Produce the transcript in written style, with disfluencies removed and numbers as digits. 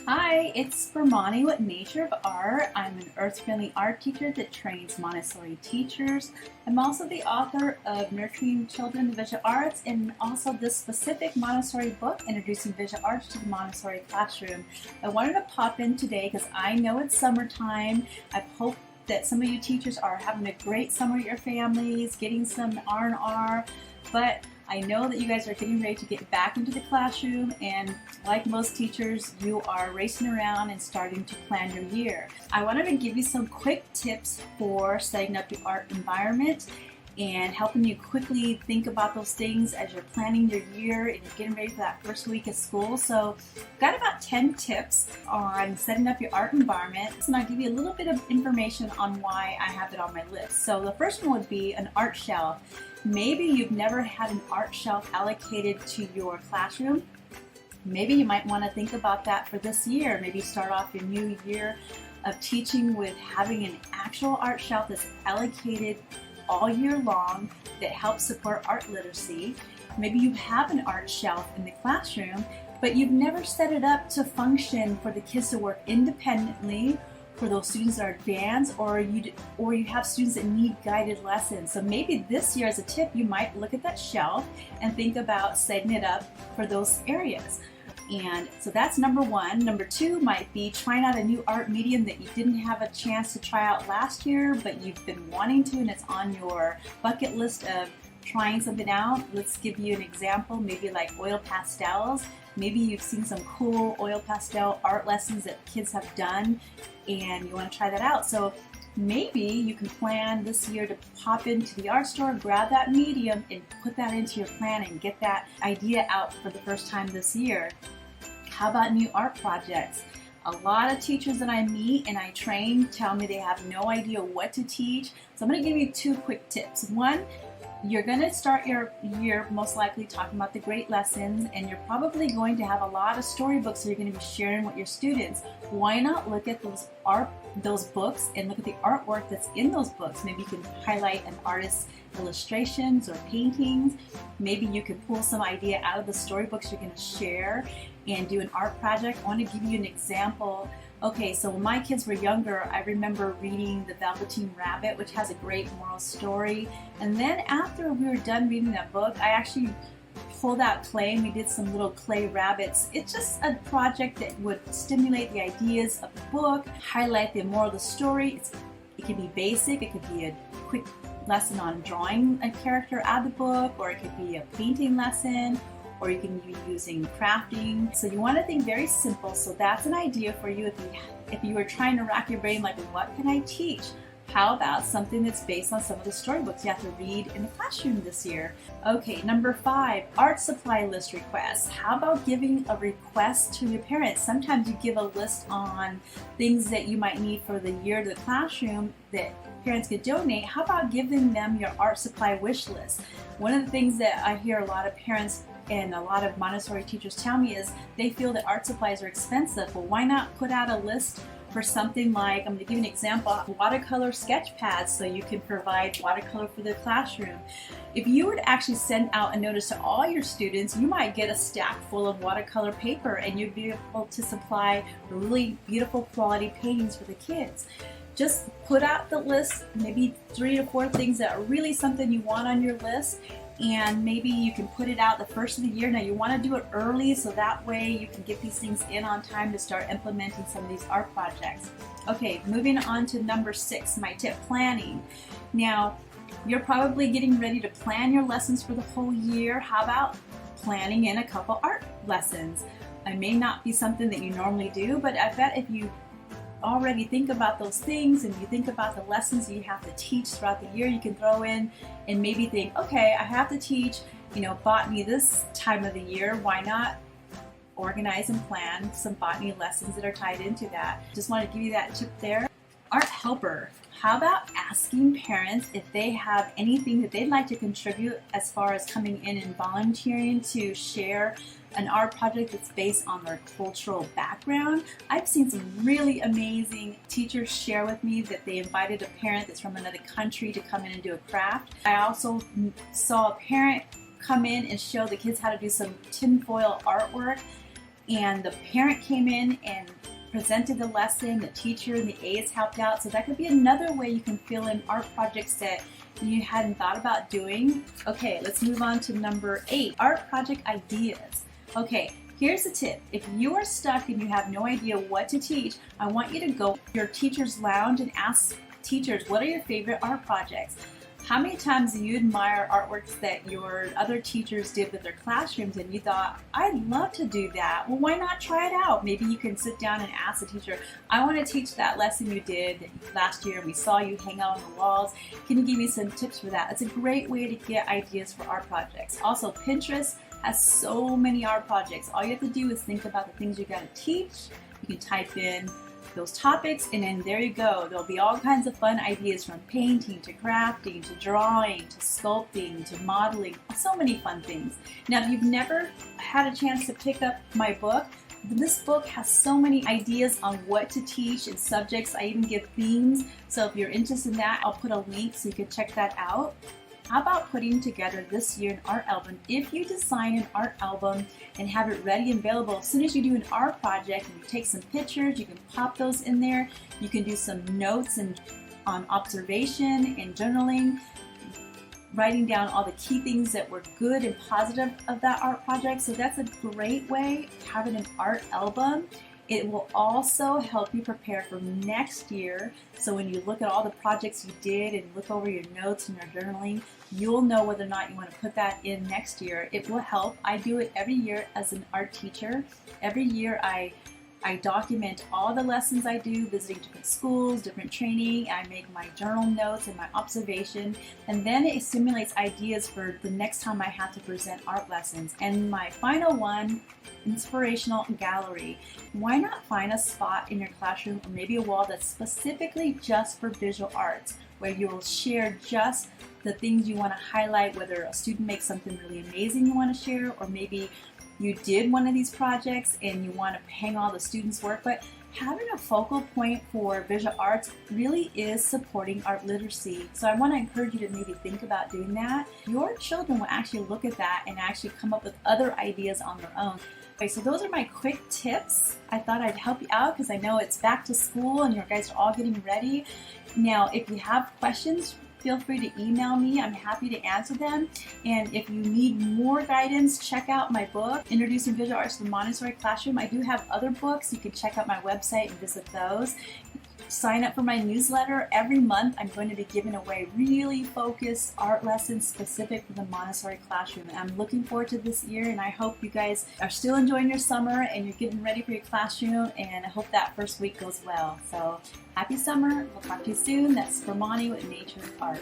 Hi, it's Spramani with Nature of Art. I'm an earth-friendly art teacher that trains Montessori teachers. I'm also the author of Nurturing Children to Visual Arts and also this specific Montessori book, Introducing Visual Arts to the Montessori Classroom. I wanted to pop in today because I know it's summertime. I hope that some of you teachers are having a great summer with your families, getting some R&R, but I know that you guys are getting ready to get back into the classroom, and like most teachers, you are racing around and starting to plan your year. I wanted to give you some quick tips for setting up your art environment and helping you quickly think about those things as you're planning your year and you're getting ready for that first week of school. So I've got about 10 tips on setting up your art environment, and I'll give you a little bit of information on why I have it on my list. So the first one would be an art shelf. Maybe you've never had an art shelf allocated to your classroom. Maybe you might want to think about that for this year. Maybe start off your new year of teaching with having an actual art shelf that's allocated all year long that helps support art literacy. Maybe you have an art shelf in the classroom, but you've never set it up to function for the kids to work independently, for those students that are advanced, or you have students that need guided lessons. So maybe this year as a tip, you might look at that shelf and think about setting it up for those areas. And so that's number one. Number two might be trying out a new art medium that you didn't have a chance to try out last year, but you've been wanting to, and it's on your bucket list of trying something out. Let's give you an example, maybe like oil pastels. Maybe you've seen some cool oil pastel art lessons that kids have done and you want to try that out. So maybe you can plan this year to pop into the art store, grab that medium and put that into your plan and get that idea out for the first time this year. How about new art projects? A lot of teachers that I meet and I train tell me they have no idea what to teach. So I'm going to give you two quick tips. One, you're going to start your year most likely talking about the great lessons, and you're probably going to have a lot of storybooks that you're going to be sharing with your students. Why not look at those books and look at the artwork that's in those books? Maybe you can highlight an artist's illustrations or paintings. Maybe you can pull some idea out of the storybooks you're going to share and do an art project. I want to give you an example. Okay, so when my kids were younger, I remember reading The Velveteen Rabbit, which has a great moral story. And then after we were done reading that book, I actually pulled out clay and we did some little clay rabbits. It's just a project that would stimulate the ideas of the book, highlight the moral of the story. It could be basic, it could be a quick lesson on drawing a character out of the book, or it could be a painting lesson, or you can be using crafting. So you want to think very simple. So that's an idea for you if you were trying to rack your brain like, what can I teach? How about something that's based on some of the storybooks you have to read in the classroom this year? Okay, number 5, art supply list requests. How about giving a request to your parents? Sometimes you give a list on things that you might need for the year to the classroom that parents could donate. How about giving them your art supply wish list? One of the things that I hear a lot of parents and a lot of Montessori teachers tell me is they feel that art supplies are expensive. Well, why not put out a list for something like, I'm going to give you an example, watercolor sketch pads, so you can provide watercolor for the classroom. If you were to actually send out a notice to all your students, you might get a stack full of watercolor paper and you'd be able to supply really beautiful quality paintings for the kids. Just put out the list, maybe 3 to 4 things that are really something you want on your list, and maybe you can put it out the first of the year. Now you want to do it early so that way you can get these things in on time to start implementing some of these art projects. Okay, moving on to number 6, my tip, planning. Now you're probably getting ready to plan your lessons for the whole year. How about planning in a couple art lessons? It may not be something that you normally do, but I bet if you already think about those things and you think about the lessons you have to teach throughout the year, you can throw in and maybe think, okay, I have to teach, botany this time of the year. Why not organize and plan some botany lessons that are tied into that? Just want to give you that tip there. Art helper. How about asking parents if they have anything that they'd like to contribute as far as coming in and volunteering to share an art project that's based on their cultural background. I've seen some really amazing teachers share with me that they invited a parent that's from another country to come in and do a craft. I also saw a parent come in and show the kids how to do some tinfoil artwork. and the parent came in and presented the lesson, the teacher and the aides helped out. So that could be another way you can fill in art projects that you hadn't thought about doing. Okay, let's move on to number 8, art project ideas. Okay, here's the tip. If you are stuck and you have no idea what to teach, I want you to go to your teacher's lounge and ask teachers, what are your favorite art projects? How many times do you admire artworks that your other teachers did with their classrooms and you thought, I'd love to do that? Well, why not try it out? Maybe you can sit down and ask the teacher, I want to teach that lesson you did last year and we saw you hang out on the walls. Can you give me some tips for that? It's a great way to get ideas for art projects. Also, Pinterest has so many art projects. All you have to do is think about the things you got to teach. You can type in those topics and then there you go. There'll be all kinds of fun ideas from painting to crafting to drawing to sculpting to modeling, so many fun things. Now if you've never had a chance to pick up my book, this book has so many ideas on what to teach and subjects. I even give themes, so if you're interested in that, I'll put a link so you can check that out. How about putting together this year an art album? If you design an art album and have it ready and available, as soon as you do an art project and you take some pictures, you can pop those in there. You can do some notes and on observation and journaling, writing down all the key things that were good and positive of that art project. So that's a great way of having an art album. It will also help you prepare for next year. So when you look at all the projects you did and look over your notes and your journaling, you'll know whether or not you want to put that in next year. It will help. I do it every year as an art teacher. Every year I document all the lessons I do, visiting different schools, different training. I make my journal notes and my observation, and then it stimulates ideas for the next time I have to present art lessons. And my final one, inspirational gallery. Why not find a spot in your classroom or maybe a wall that's specifically just for visual arts, where you will share just the things you want to highlight, whether a student makes something really amazing you want to share, or maybe you did one of these projects and you want to hang all the students' work. But having a focal point for visual arts really is supporting art literacy. So I want to encourage you to maybe think about doing that. Your children will actually look at that and actually come up with other ideas on their own. Okay, so those are my quick tips. I thought I'd help you out because I know it's back to school and you guys are all getting ready. Now, if you have questions, feel free to email me. I'm happy to answer them. And if you need more guidance, check out my book, Introducing Visual Arts to the Montessori Classroom. I do have other books. You can check out my website and visit those. Sign up for my newsletter. Every month I'm going to be giving away really focused art lessons specific for the Montessori classroom. And I'm looking forward to this year, and I hope you guys are still enjoying your summer and you're getting ready for your classroom, and I hope that first week goes well. So happy summer. We'll talk to you soon. That's Spramani with Nature Art.